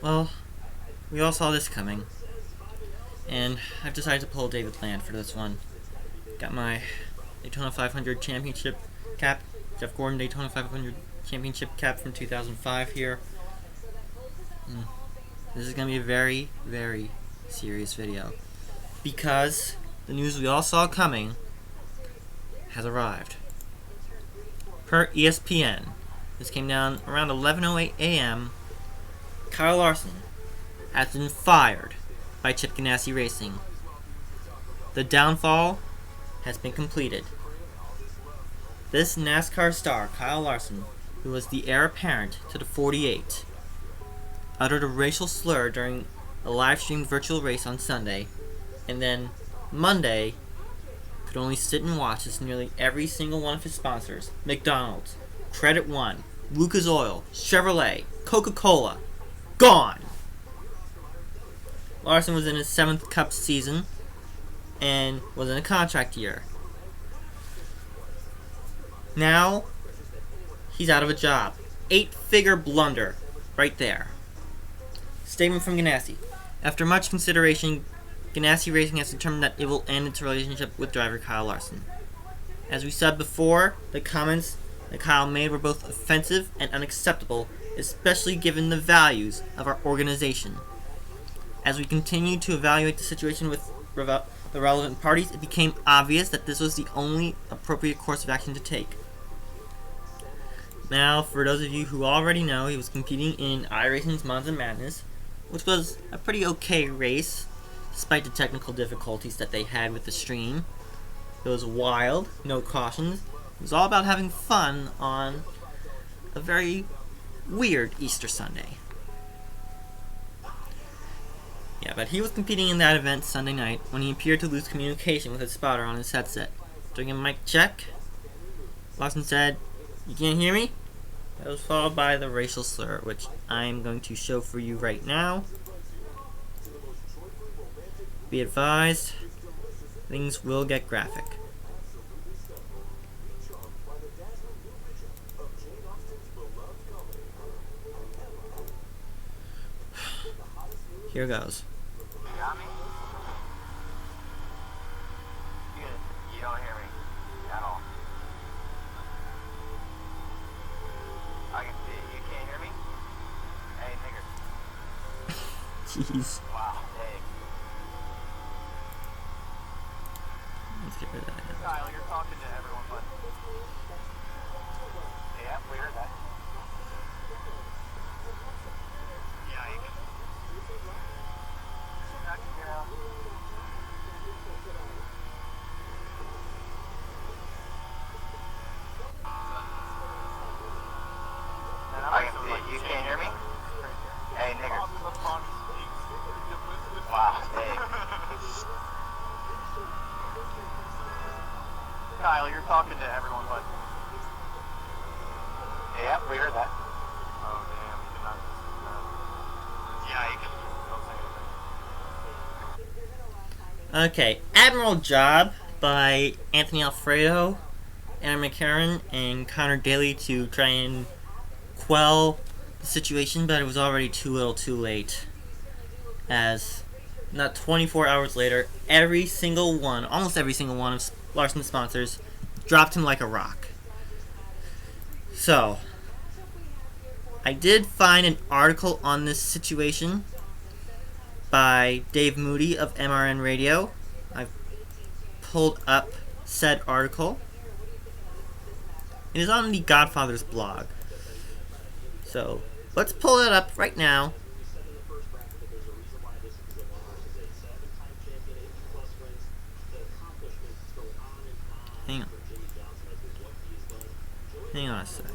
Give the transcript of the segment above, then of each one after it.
Well, we all saw this coming, and I've decided to pull David Land for this one. Got my Daytona 500 championship cap, Jeff Gordon Daytona 500 championship cap from 2005 here. This is going to be a very, very serious video, because the news we all saw coming has arrived. Per ESPN, this came down around 11:08 a.m. Kyle Larson has been fired by Chip Ganassi Racing. The downfall has been completed. This NASCAR star, Kyle Larson, who was the heir apparent to the 48, uttered a racial slur during a live-streamed virtual race on Sunday, and then Monday could only sit and watch as nearly every single one of his sponsors, McDonald's, Credit One, Lucas Oil, Chevrolet, Coca-Cola, gone! Larson was in his 7th Cup season and was in a contract year. Now, he's out of a job. 8-figure blunder right there. Statement from Ganassi. After much consideration, Ganassi Racing has determined that it will end its relationship with driver Kyle Larson. As we said before, the comments that Kyle made were both offensive and unacceptable, especially given the values of our organization. As we continued to evaluate the situation with the relevant parties, it became obvious that this was the only appropriate course of action to take. Now, for those of you who already know, he was competing in iRacing's Monza Madness, which was a pretty okay race, despite the technical difficulties that they had with the stream. It was wild, no cautions. It was all about having fun on a very weird Easter Sunday. Yeah, but he was competing in that event Sunday night when he appeared to lose communication with his spotter on his headset. During a mic check, Larson said, "You can't hear me?" That was followed by the racial slur, which I'm going to show for you right now. Be advised, things will get graphic. Here goes. You got me? You don't hear me at all. I can see it. You can't hear me? Hey, nigger. Jeez. Wow, hey. Let's get rid of that. Kyle, you're talking to everyone, but... Yeah, we heard that. Yeah, you can... I can hear him. I can see it. You can't hear me? Hey, nigger. Wow, hey. Kyle, you're talking to everyone, but... Yeah, we heard that. Oh, damn. You cannot... Yeah, you can... Don't say anything. Okay, admirable job by Anthony Alfredo, Aaron McCarron, and Connor Daly to try and quell the situation, but it was already too little too late. As, not 24 hours later, almost every single one of Larson's sponsors dropped him like a rock. So, I did find an article on this situation by Dave Moody of MRN Radio. I've pulled up said article. It is on the Godfather's blog. So, let's pull it up right now. Hang on. Hang on a sec.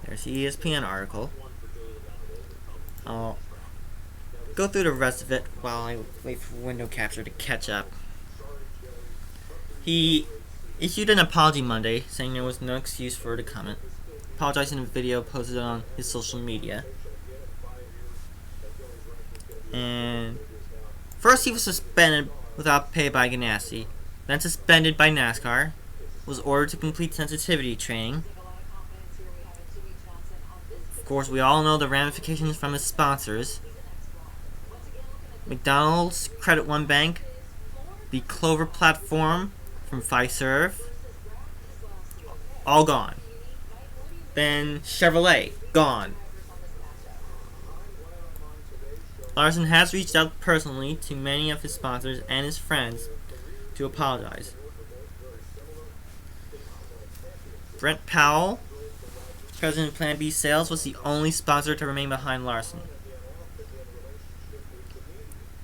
There's the ESPN article. I'll go through the rest of it while I wait for window capture to catch up. He issued an apology Monday, saying there was no excuse for the comment. Apologized in a video posted on his social media. And first he was suspended without pay by Ganassi, then suspended by NASCAR, was ordered to complete sensitivity training, Of course, we all know the ramifications from his sponsors. McDonald's, Credit One Bank, the Clover platform from Fiserv, all gone. Then Chevrolet, gone. Larson has reached out personally to many of his sponsors and his friends to apologize. Brent Powell, president of Plan B Sales, was the only sponsor to remain behind Larson.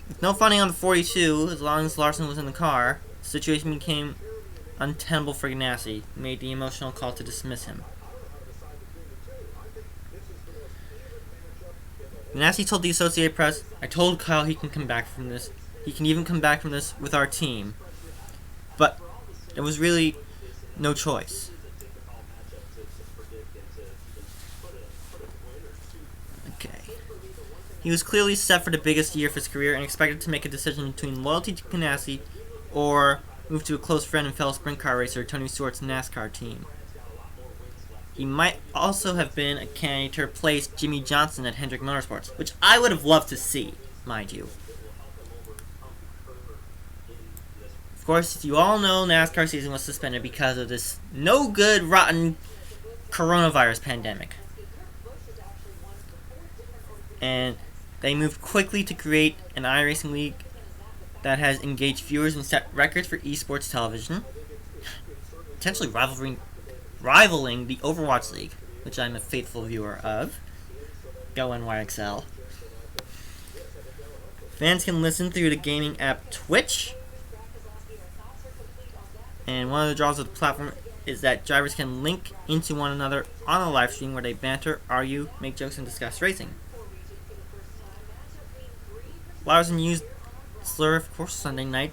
With no funding on the 42, as long as Larson was in the car, the situation became untenable for Ganassi, who made the emotional call to dismiss him. Ganassi told the Associated Press, "I told Kyle he can come back from this. He can even come back from this with our team. But there was really no choice." Okay. He was clearly set for the biggest year of his career and expected to make a decision between loyalty to Ganassi or move to a close friend and fellow sprint car racer Tony Stewart's NASCAR team. He might also have been a candidate to replace Jimmy Johnson at Hendrick Motorsports, which I would have loved to see, mind you. Of course, you all know NASCAR season was suspended because of this no-good, rotten coronavirus pandemic. And they moved quickly to create an iRacing league that has engaged viewers and set records for esports television, potentially rivaling the Overwatch League, which I'm a faithful viewer of. Go NYXL. Fans can listen through the gaming app Twitch. And one of the draws of the platform is that drivers can link into one another on a live stream where they banter, argue, make jokes, and discuss racing. Larson used slur, of course, Sunday night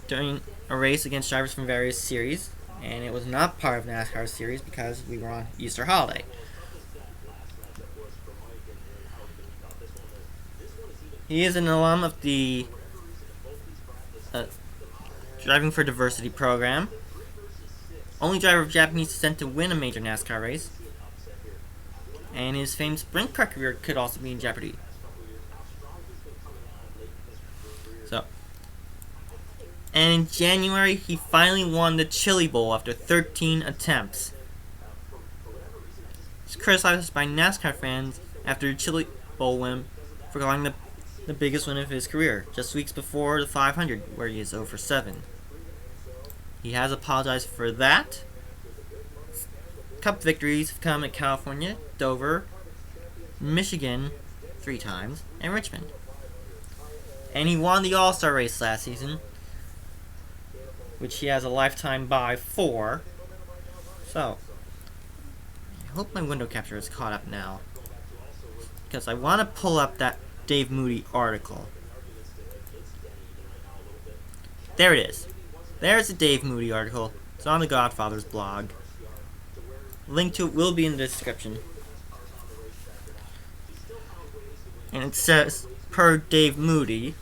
during a race against drivers from various series, and it was not part of NASCAR series because we were on Easter holiday. He is an alum of the Driving for Diversity program, only driver of Japanese descent to win a major NASCAR race, and his famed sprint car career could also be in jeopardy. And in January, he finally won the Chili Bowl after 13 attempts. He's criticized by NASCAR fans after the Chili Bowl win for calling the biggest win of his career, just weeks before the 500, where he is 0-7. He has apologized for that. Cup victories have come at California, Dover, Michigan 3 times, and Richmond. And he won the All-Star race last season, which he has a lifetime buy for. So, I hope my window capture is caught up now, because I want to pull up that Dave Moody article. There it is. There's the Dave Moody article. It's on the Godfather's blog. Link to it will be in the description. And it says, per Dave Moody,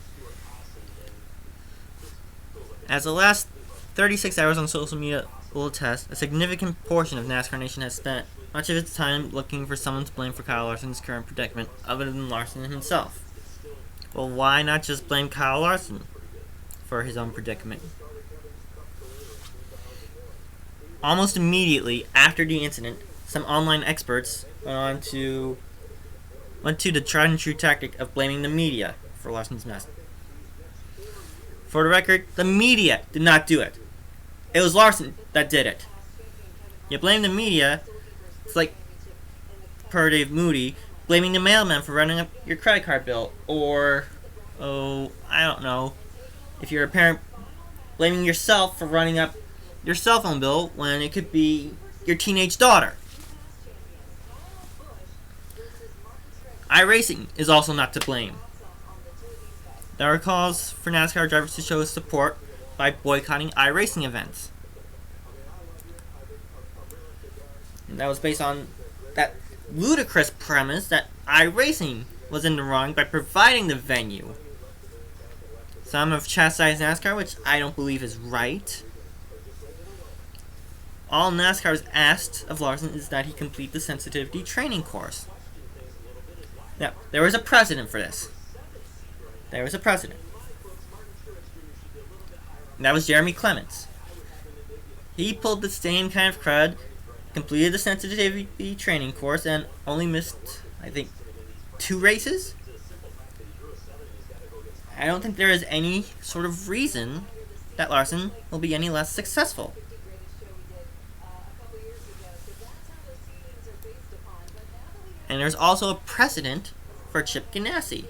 as the last 36 hours on social media will attest, a significant portion of NASCAR Nation has spent much of its time looking for someone to blame for Kyle Larson's current predicament other than Larson himself. Well, why not just blame Kyle Larson for his own predicament? Almost immediately after the incident, some online experts went to the tried and true tactic of blaming the media for Larson's mess. For the record, the media did not do it. It was Larson that did it. You blame the media, it's like, per Dave Moody, blaming the mailman for running up your credit card bill, or, I don't know, if you're a parent, blaming yourself for running up your cell phone bill when it could be your teenage daughter. iRacing is also not to blame. There are calls for NASCAR drivers to show support by boycotting iRacing events. And that was based on that ludicrous premise that iRacing was in the wrong by providing the venue. Some have chastised NASCAR, which I don't believe is right. all NASCAR has asked of Larson is that he complete the sensitivity training course. Now, there was a precedent for this. There was a precedent. And that was Jeremy Clements. He pulled the same kind of crud, completed the sensitivity training course, and only missed, I think, 2 races? I don't think there is any sort of reason that Larson will be any less successful. And there's also a precedent for Chip Ganassi.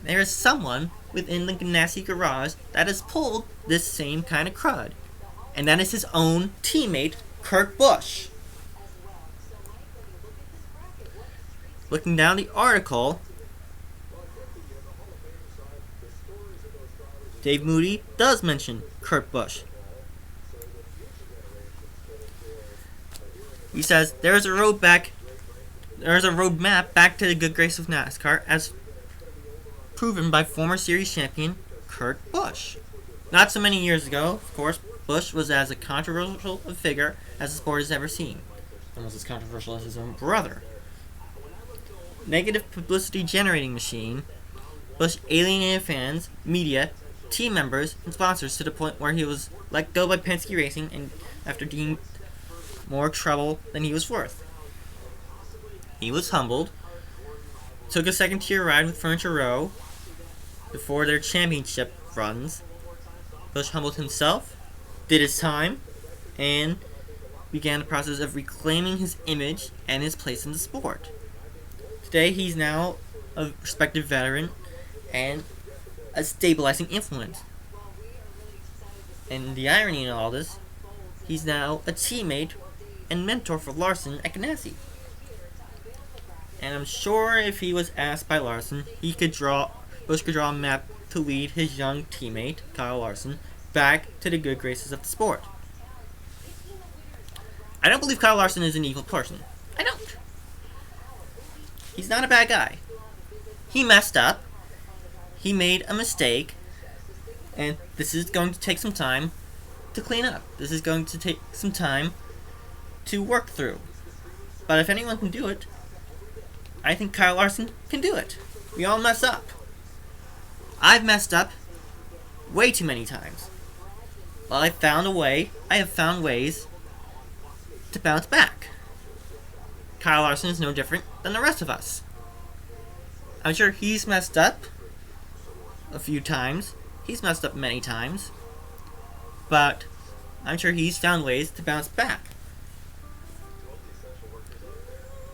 There is someone within the Ganassi garage that has pulled this same kind of crud. And that is his own teammate, Kurt Busch. Looking down the article, Dave Moody does mention Kurt Busch. He says there is a roadmap back to the good grace of NASCAR, as proven by former series champion Kurt Busch. Not so many years ago, of course, Busch was as a controversial a figure as the sport has ever seen, almost as controversial as his own brother. Negative publicity generating machine, Busch alienated fans, media, team members, and sponsors to the point where he was let go by Penske Racing and after deemed more trouble than he was worth. He was humbled, took a second-tier ride with Furniture Row before their championship runs. Busch humbled himself, did his time, and began the process of reclaiming his image and his place in the sport. Today, he's now a respected veteran and a stabilizing influence. And the irony in all this, he's now a teammate and mentor for Larson at Ganassi. And I'm sure if he was asked by Larson, Busch could draw a map to lead his young teammate, Kyle Larson, back to the good graces of the sport. I don't believe Kyle Larson is an evil person. I don't. He's not a bad guy. He messed up. He made a mistake. And this is going to take some time to clean up. This is going to take some time to work through. But if anyone can do it, I think Kyle Larson can do it. We all mess up. I've messed up way too many times. Well, I have found ways to bounce back. Kyle Larson is no different than the rest of us. I'm sure he's messed up a few times. He's messed up many times. But I'm sure he's found ways to bounce back.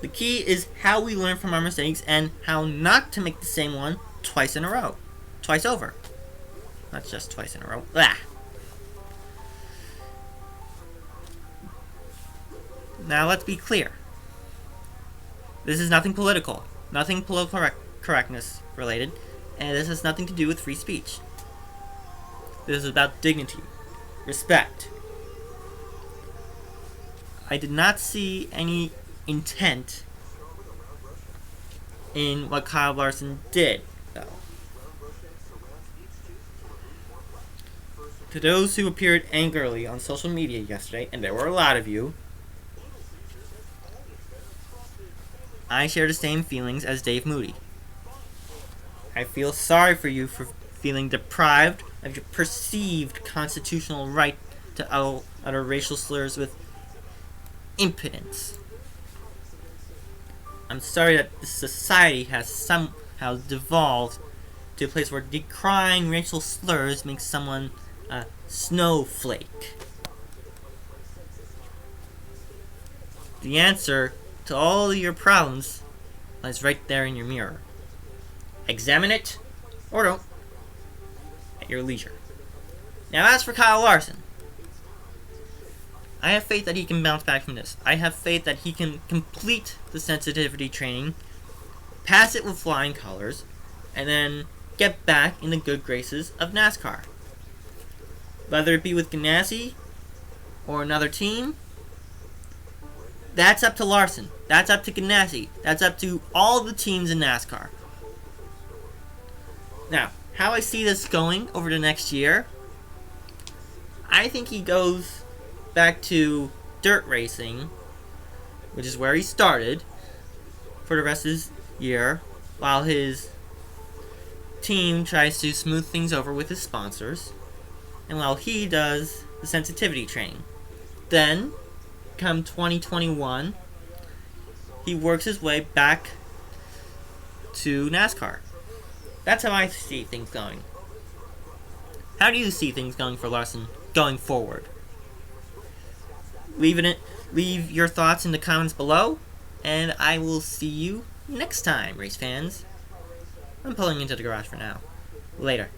The key is how we learn from our mistakes and how not to make the same one twice in a row. Twice over. Not just twice in a row. Blah. Now let's be clear. This is nothing political. Nothing political correctness related. And this has nothing to do with free speech. This is about dignity. Respect. I did not see any intent in what Kyle Larson did, though. To those who appeared angrily on social media yesterday, and there were a lot of you, I share the same feelings as Dave Moody. I feel sorry for you for feeling deprived of your perceived constitutional right to utter racial slurs with impotence. I'm sorry that this society has somehow devolved to a place where decrying racial slurs makes someone a snowflake. The answer to all of your problems lies right there in your mirror. Examine it, or don't, at your leisure. Now as for Kyle Larson, I have faith that he can bounce back from this. I have faith that he can complete the sensitivity training, pass it with flying colors, and then get back in the good graces of NASCAR. Whether it be with Ganassi or another team, that's up to Larson. That's up to Ganassi. That's up to all the teams in NASCAR. Now, how I see this going over the next year, I think he goes back to dirt racing, which is where he started, for the rest of his year, while his team tries to smooth things over with his sponsors, and while he does the sensitivity training. Then, come 2021, he works his way back to NASCAR. That's how I see things going. How do you see things going for Larson going forward? Leave your thoughts in the comments below, and I will see you next time, race fans. I'm pulling into the garage for now. Later.